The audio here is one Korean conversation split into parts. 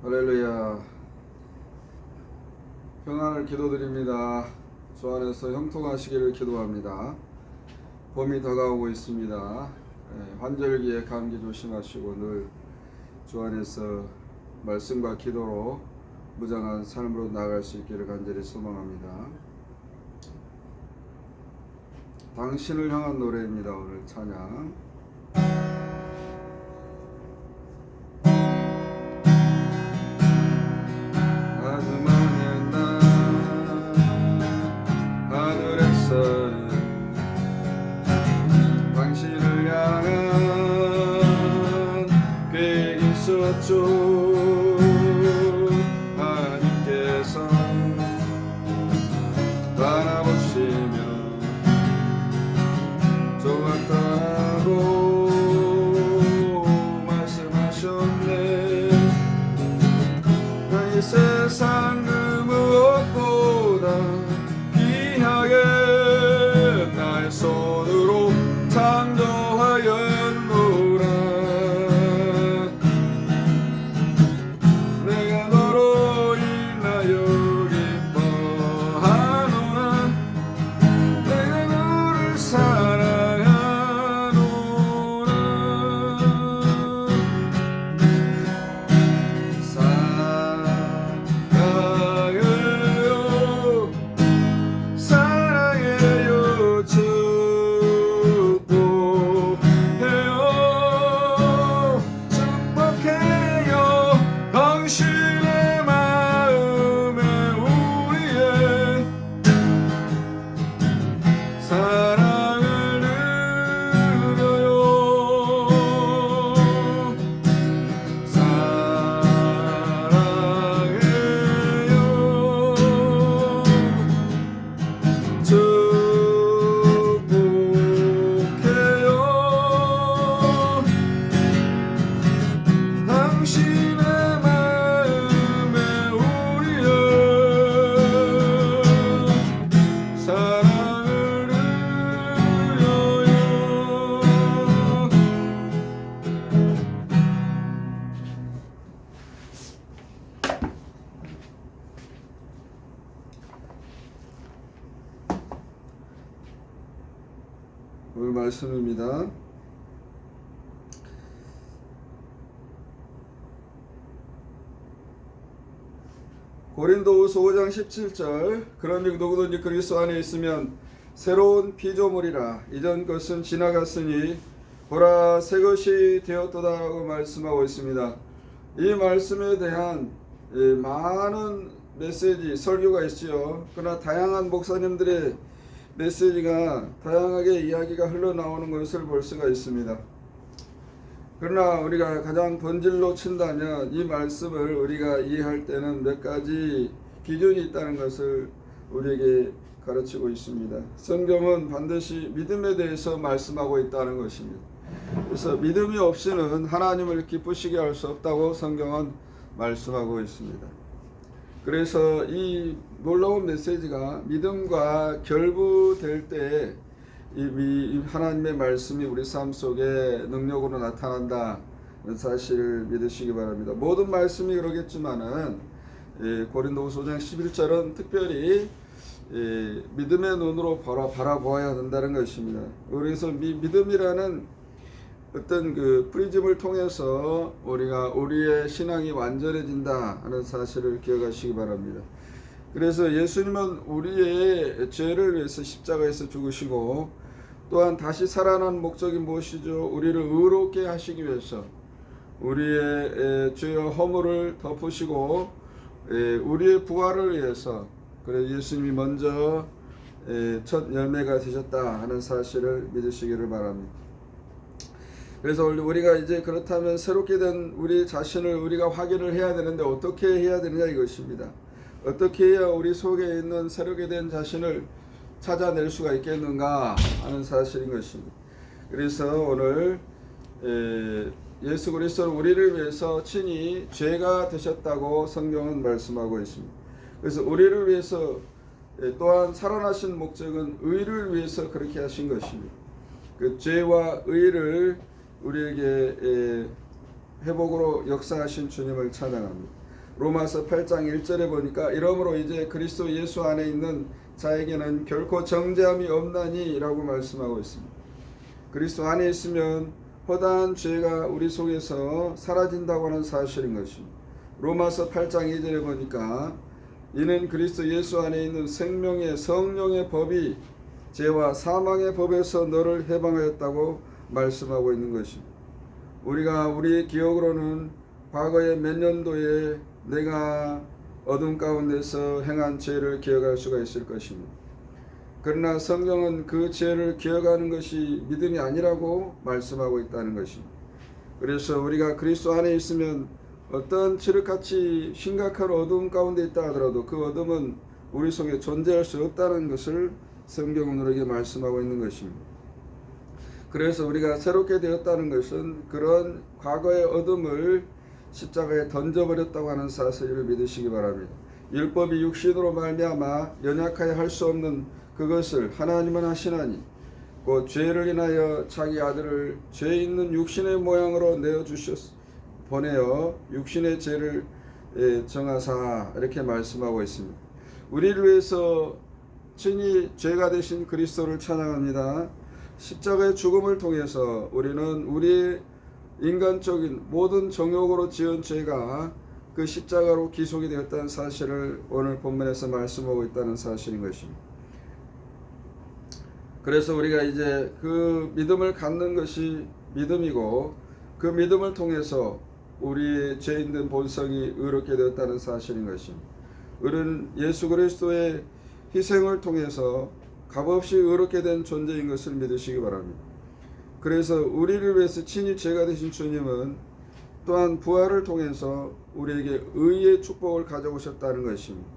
할렐루야. 평안을 기도드립니다. 주 안에서 형통하시기를 기도합니다. 봄이 다가오고 있습니다. 환절기에 감기 조심하시고 늘 주 안에서 말씀과 기도로 무장한 삶으로 나아갈 수 있기를 간절히 소망합니다. 당신을 향한 노래입니다. 오늘 찬양. 당신을 향한 계획이 있었죠. 하나님께서 바라보시며 좋았다고 말씀하셨네. 나의 세상 그 무엇보다 귀하게 나의 손으로 창조하였노라. 내가 너로 인하여 기뻐하노라. 내가 너를 사랑하노라. 사랑해요 축복해요 축복해요. 당신의 마음에 우리의 사랑을 드려요. 축복해요. 당신의 마음에 우리의 사랑을 드려요. 오늘 말씀입니다. 고린도후서 5장 17절 그런즉 누구든지 그리스도 안에 있으면 새로운 피조물이라 이전 것은 지나갔으니 보라 새 것이 되었도다라고 말씀하고 있습니다. 이 말씀에 대한 많은 메시지 설교가 있지요. 그러나 다양한 목사님들의 메시지가 다양하게 이야기가 흘러나오는 것을 볼 수가 있습니다. 그러나 우리가 가장 본질로 친다면 이 말씀을 우리가 이해할 때는 몇 가지 기준이 있다는 것을 우리에게 가르치고 있습니다. 성경은 반드시 믿음에 대해서 말씀하고 있다는 것입니다. 그래서 믿음이 없이는 하나님을 기쁘시게 할 수 없다고 성경은 말씀하고 있습니다. 그래서 이 놀라운 메시지가 믿음과 결부될 때 이 하나님의 말씀이 우리 삶 속에 능력으로 나타난다는 사실을 믿으시기 바랍니다. 모든 말씀이 그러겠지만은 고린도후서 5장 11절은 특별히 믿음의 눈으로 바라보아야 한다는 것입니다. 그래서 믿음이라는 어떤 그 프리즘을 통해서 우리의 신앙이 완전해진다 하는 사실을 기억하시기 바랍니다. 그래서 예수님은 우리의 죄를 위해서 십자가에서 죽으시고 또한 다시 살아난 목적이 무엇이죠? 우리를 의롭게 하시기 위해서 우리의 죄와 허물을 덮으시고 우리의 부활을 위해서 그래서 예수님이 먼저 첫 열매가 되셨다 하는 사실을 믿으시기를 바랍니다. 그래서 우리가 이제 그렇다면 새롭게 된 우리 자신을 우리가 확인을 해야 되는데 어떻게 해야 되느냐 이것입니다. 어떻게 해야 우리 속에 있는 새롭게 된 자신을 찾아낼 수가 있겠는가 하는 사실인 것입니다. 그래서 오늘 예수 그리스도는 우리를 위해서 친히 죄가 되셨다고 성경은 말씀하고 있습니다. 그래서 우리를 위해서 또한 살아나신 목적은 의를 위해서 그렇게 하신 것입니다. 그 죄와 의를 우리에게 회복으로 역사하신 주님을 찬양합니다. 로마서 8장 1절에 보니까 이러므로 이제 그리스도 예수 안에 있는 자에게는 결코 정죄함이 없나니 라고 말씀하고 있습니다. 그리스도 안에 있으면 허다한 죄가 우리 속에서 사라진다고 하는 사실인 것입니다. 로마서 8장 2절에 보니까 이는 그리스도 예수 안에 있는 생명의 성령의 법이 죄와 사망의 법에서 너를 해방하였다고 말씀하고 있는 것입니다. 우리가 우리의 기억으로는 과거의 몇 년도에 내가 어둠 가운데서 행한 죄를 기억할 수가 있을 것입니다. 그러나 성경은 그 죄를 기억하는 것이 믿음이 아니라고 말씀하고 있다는 것입니다. 그래서 우리가 그리스도 안에 있으면 어떤 칠흑같이 심각한 어둠 가운데 있다 하더라도 그 어둠은 우리 속에 존재할 수 없다는 것을 성경은 우리에게 말씀하고 있는 것입니다. 그래서 우리가 새롭게 되었다는 것은 그런 과거의 어둠을 십자가에 던져버렸다고 하는 사실을 믿으시기 바랍니다. 율법이 육신으로 말미암아 연약하여 할 수 없는 그것을 하나님은 하시나니 곧 죄를 인하여 자기 아들을 죄 있는 육신의 모양으로 보내어 육신의 죄를 정하사 이렇게 말씀하고 있습니다. 우리를 위해서 친히 죄가 되신 그리스도를 찬양합니다. 십자가의 죽음을 통해서 우리는 우리의 인간적인 모든 정욕으로 지은 죄가 그 십자가로 기속이 되었다는 사실을 오늘 본문에서 말씀하고 있다는 사실인 것입니다. 그래서 우리가 이제 그 믿음을 갖는 것이 믿음이고 그 믿음을 통해서 우리의 죄 있는 본성이 의롭게 되었다는 사실인 것입니다. 우리는 예수 그리스도의 희생을 통해서 값없이 의롭게 된 존재인 것을 믿으시기 바랍니다. 그래서 우리를 위해서 친히 죄가 되신 주님은 또한 부활을 통해서 우리에게 의의 축복을 가져오셨다는 것입니다.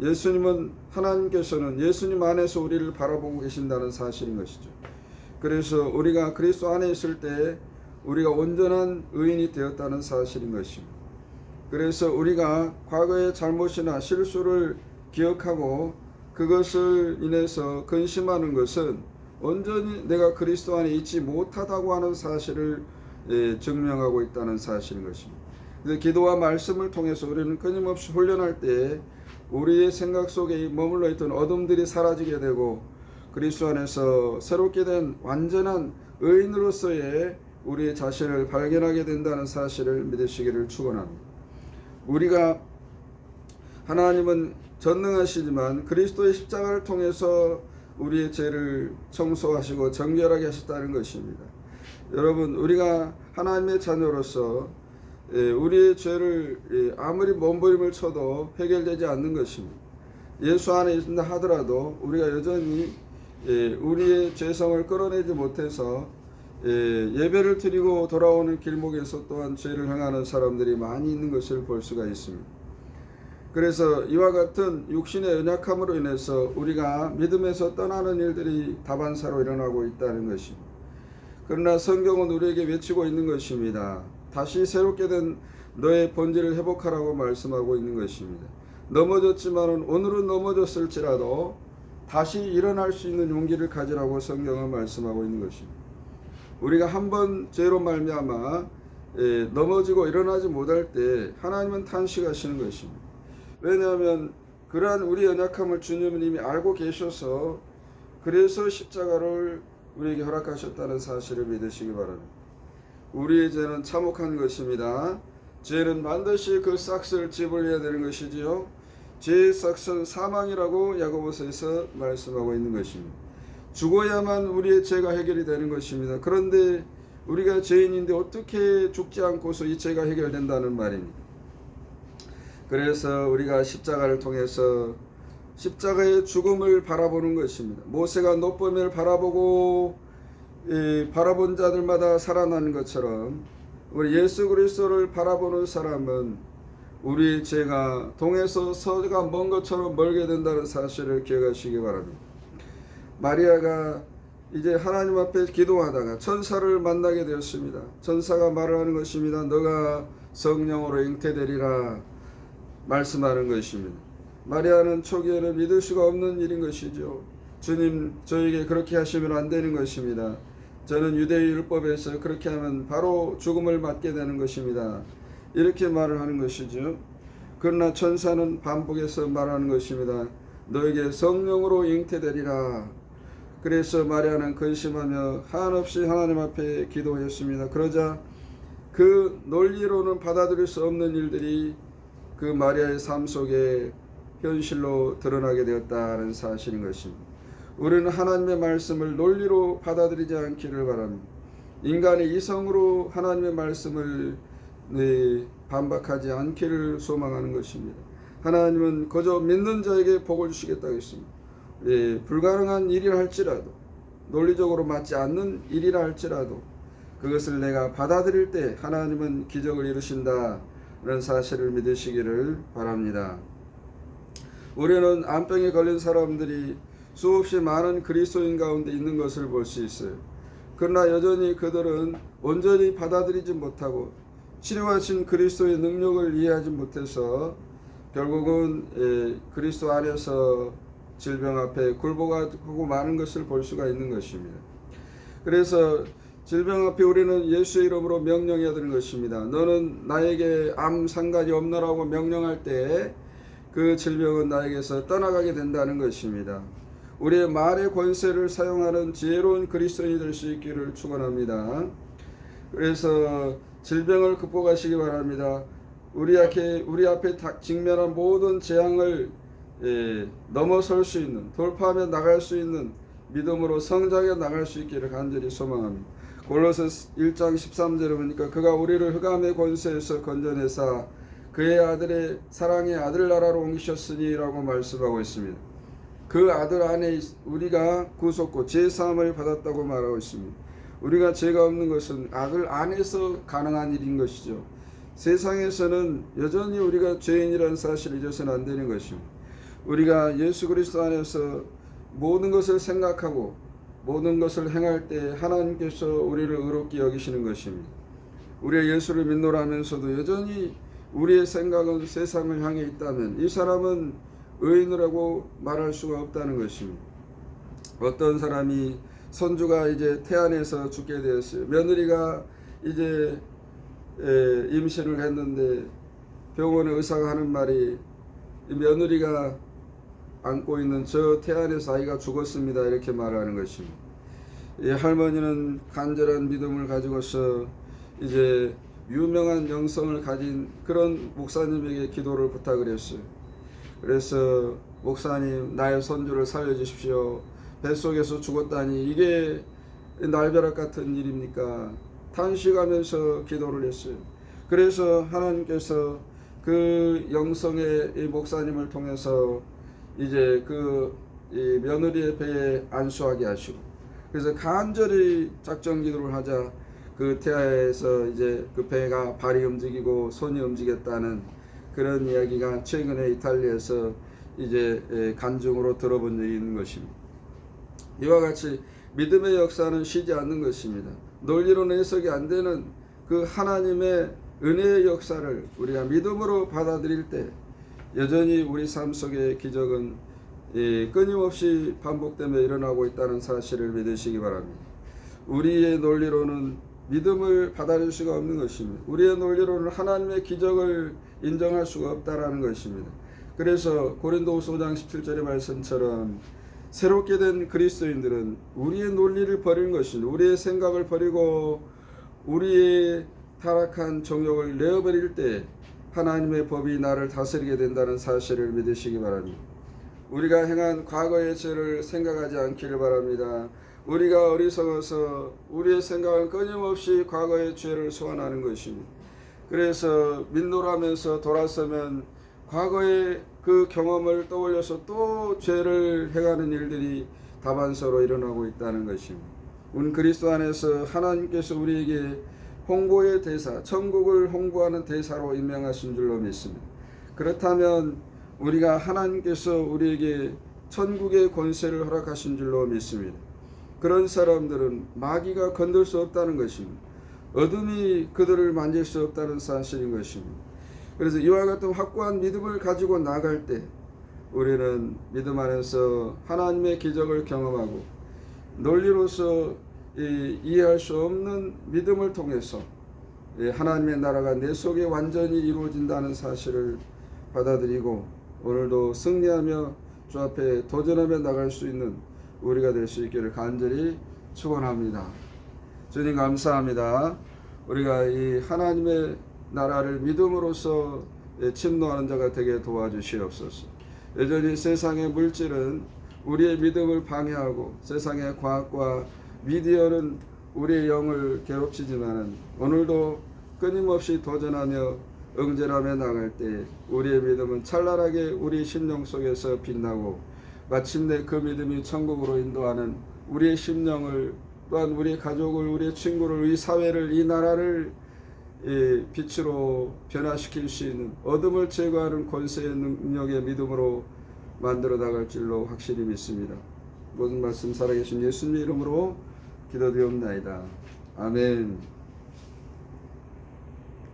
예수님은 하나님께서는 예수님 안에서 우리를 바라보고 계신다는 사실인 것이죠. 그래서 우리가 그리스도 안에 있을 때 우리가 온전한 의인이 되었다는 사실인 것입니다. 그래서 우리가 과거의 잘못이나 실수를 기억하고 그것을 인해서 근심하는 것은 온전히 내가 그리스도 안에 있지 못하다고 하는 사실을 증명하고 있다는 사실인 것입니다. 기도와 말씀을 통해서 우리는 끊임없이 훈련할 때 우리의 생각 속에 머물러 있던 어둠들이 사라지게 되고 그리스도 안에서 새롭게 된 완전한 의인으로서의 우리의 자신을 발견하게 된다는 사실을 믿으시기를 축원합니다. 우리가 하나님은 전능하시지만 그리스도의 십자가를 통해서 우리의 죄를 청소하시고 정결하게 하셨다는 것입니다. 여러분, 우리가 하나님의 자녀로서 우리의 죄를 아무리 몸부림을 쳐도 해결되지 않는 것입니다. 예수 안에 있다 하더라도 우리가 여전히 우리의 죄성을 끌어내지 못해서 예배를 드리고 돌아오는 길목에서 또한 죄를 행하는 사람들이 많이 있는 것을 볼 수가 있습니다. 그래서 이와 같은 육신의 연약함으로 인해서 우리가 믿음에서 떠나는 일들이 다반사로 일어나고 있다는 것입니다. 그러나 성경은 우리에게 외치고 있는 것입니다. 다시 새롭게 된 너의 본질을 회복하라고 말씀하고 있는 것입니다. 넘어졌지만은 오늘은 넘어졌을지라도 다시 일어날 수 있는 용기를 가지라고 성경은 말씀하고 있는 것입니다. 우리가 한번 죄로 말미암아 넘어지고 일어나지 못할 때 하나님은 탄식하시는 것입니다. 왜냐하면 그러한 우리 연약함을 주님은 이미 알고 계셔서 그래서 십자가를 우리에게 허락하셨다는 사실을 믿으시기 바랍니다. 우리의 죄는 참혹한 것입니다. 죄는 반드시 그 싹을 짚어내야 되는 것이지요. 죄의 싹은 사망이라고 야고보서에서 말씀하고 있는 것입니다. 죽어야만 우리의 죄가 해결이 되는 것입니다. 그런데 우리가 죄인인데 어떻게 죽지 않고서 이 죄가 해결된다는 말입니다. 그래서 우리가 십자가를 통해서 십자가의 죽음을 바라보는 것입니다. 모세가 높음을 바라보고 바라본 자들마다 살아나는 것처럼 우리 예수 그리스도를 바라보는 사람은 우리의 죄가 동에서 서가 먼 것처럼 멀게 된다는 사실을 기억하시기 바랍니다. 마리아가 이제 하나님 앞에 기도하다가 천사를 만나게 되었습니다. 천사가 말을 하는 것입니다. 너가 성령으로 잉태되리라 말씀하는 것입니다. 마리아는 초기에는 믿을 수가 없는 일인 것이죠. 주님, 저에게 그렇게 하시면 안 되는 것입니다. 저는 유대의 율법에서 그렇게 하면 바로 죽음을 맞게 되는 것입니다. 이렇게 말을 하는 것이죠. 그러나 천사는 반복해서 말하는 것입니다. 너에게 성령으로 잉태되리라. 그래서 마리아는 근심하며 한없이 하나님 앞에 기도했습니다. 그러자 그 논리로는 받아들일 수 없는 일들이 그 마리아의 삶 속에 현실로 드러나게 되었다는 사실인 것입니다. 우리는 하나님의 말씀을 논리로 받아들이지 않기를 바랍니다. 인간의 이성으로 하나님의 말씀을 반박하지 않기를 소망하는 것입니다. 하나님은 거저 믿는 자에게 복을 주시겠다고 했습니다. 불가능한 일이라 할지라도, 논리적으로 맞지 않는 일이라 할지라도 그것을 내가 받아들일 때 하나님은 기적을 이루신다는 사실을 믿으시기를 바랍니다. 우리는 암병에 걸린 사람들이 수없이 많은 그리스도인 가운데 있는 것을 볼 수 있어요. 그러나 여전히 그들은 온전히 받아들이지 못하고 치료하신 그리스도의 능력을 이해하지 못해서 결국은 그리스도 안에서 질병 앞에 굴복하고 마는 것을 볼 수가 있는 것입니다. 그래서 질병 앞에 우리는 예수의 이름으로 명령해야 되는 것입니다. 너는 나에게 아무 상관이 없노라고 명령할 때 그 질병은 나에게서 떠나가게 된다는 것입니다. 우리의 말의 권세를 사용하는 지혜로운 그리스도인이 될 수 있기를 축원합니다. 그래서 질병을 극복하시기 바랍니다. 우리 앞에 직면한 모든 재앙을 넘어설 수 있는, 돌파하며 나갈 수 있는 믿음으로 성장해 나갈 수 있기를 간절히 소망합니다. 골로새 1장 13절에 보니까 그가 우리를 흑암의 권세에서 건져내사 그의 아들의 사랑의 아들 나라로 옮기셨으니 라고 말씀하고 있습니다. 그 아들 안에 우리가 구속고 제사함을 받았다고 말하고 있습니다. 우리가 죄가 없는 것은 아들 안에서 가능한 일인 것이죠. 세상에서는 여전히 우리가 죄인이라는 사실을 잊어서는 안 되는 것입니다. 우리가 예수 그리스도 안에서 모든 것을 생각하고 모든 것을 행할 때 하나님께서 우리를 의롭게 여기시는 것입니다. 우리가 예수를 믿노라 하면서도 여전히 우리의 생각은 세상을 향해 있다면 이 사람은 의인이라고 말할 수가 없다는 것입니다. 어떤 사람이 손주가 이제 태안에서 죽게 되었어요. 며느리가 이제 임신을 했는데 병원의 의사가 하는 말이 이 며느리가 안고 있는 저 태안에서 아이가 죽었습니다. 이렇게 말하는 것입니다. 이 할머니는 간절한 믿음을 가지고서 이제 유명한 영성을 가진 그런 목사님에게 기도를 부탁을 했어요. 그래서 목사님 나의 손주를 살려주십시오. 뱃속에서 죽었다니 이게 날벼락 같은 일입니까? 탄식하면서 기도를 했어요. 그래서 하나님께서 그 영성의 이 목사님을 통해서 이제 이 며느리의 배에 안수하게 하시고 그래서 간절히 작정 기도를 하자 그 태아에서 이제 그 배가 발이 움직이고 손이 움직였다는 그런 이야기가 최근에 이탈리아에서 이제 간증으로 들어본 적이 있는 것입니다. 이와 같이 믿음의 역사는 쉬지 않는 것입니다. 논리로 해석이 안 되는 그 하나님의 은혜의 역사를 우리가 믿음으로 받아들일 때 여전히 우리 삶 속의 기적은 끊임없이 반복되며 일어나고 있다는 사실을 믿으시기 바랍니다. 우리의 논리로는 믿음을 받아들일 수가 없는 것입니다. 우리의 논리로는 하나님의 기적을 인정할 수가 없다라는 것입니다. 그래서 고린도후서 5장 17절의 말씀처럼 새롭게 된 그리스도인들은 우리의 논리를 버리는 것입니다. 우리의 생각을 버리고 우리의 타락한 정욕을 내어버릴 때 하나님의 법이 나를 다스리게 된다는 사실을 믿으시기 바랍니다. 우리가 행한 과거의 죄를 생각하지 않기를 바랍니다. 우리가 어리석어서 우리의 생각은 끊임없이 과거의 죄를 소환하는 것입니다. 그래서 민노라면서 돌아서면 과거의 그 경험을 떠올려서 또 죄를 행하는 일들이 다반사로 일어나고 있다는 것입니다. 우리 그리스도 안에서 하나님께서 우리에게 홍보의 대사, 천국을 홍보하는 대사로 임명하신 줄로 믿습니다. 그렇다면 우리가 하나님께서 우리에게 천국의 권세를 허락하신 줄로 믿습니다. 그런 사람들은 마귀가 건들 수 없다는 것입니다. 어둠이 그들을 만질 수 없다는 사실인 것입니다. 그래서 이와 같은 확고한 믿음을 가지고 나갈 때 우리는 믿음 안에서 하나님의 기적을 경험하고 논리로서 이해할 수 없는 믿음을 통해서 하나님의 나라가 내 속에 완전히 이루어진다는 사실을 받아들이고 오늘도 승리하며 주 앞에 도전하며 나갈 수 있는 우리가 될 수 있기를 간절히 축원합니다. 주님 감사합니다. 우리가 이 하나님의 나라를 믿음으로써 침노하는 자가 되게 도와주시옵소서. 여전히 세상의 물질은 우리의 믿음을 방해하고 세상의 과학과 미디어는 우리의 영을 괴롭히지만 오늘도 끊임없이 도전하며 응전하며 나갈 때 우리의 믿음은 찬란하게 우리 심령 속에서 빛나고 마침내 그 믿음이 천국으로 인도하는 우리의 심령을 또한 우리 가족을 우리의 친구를 이 사회를 이 나라를 빛으로 변화시킬 수 있는 어둠을 제거하는 권세의 능력의 믿음으로 만들어 나갈 줄로 확실히 믿습니다. 모든 말씀 살아계신 예수님 이름으로 기도드리옵나이다. 아멘.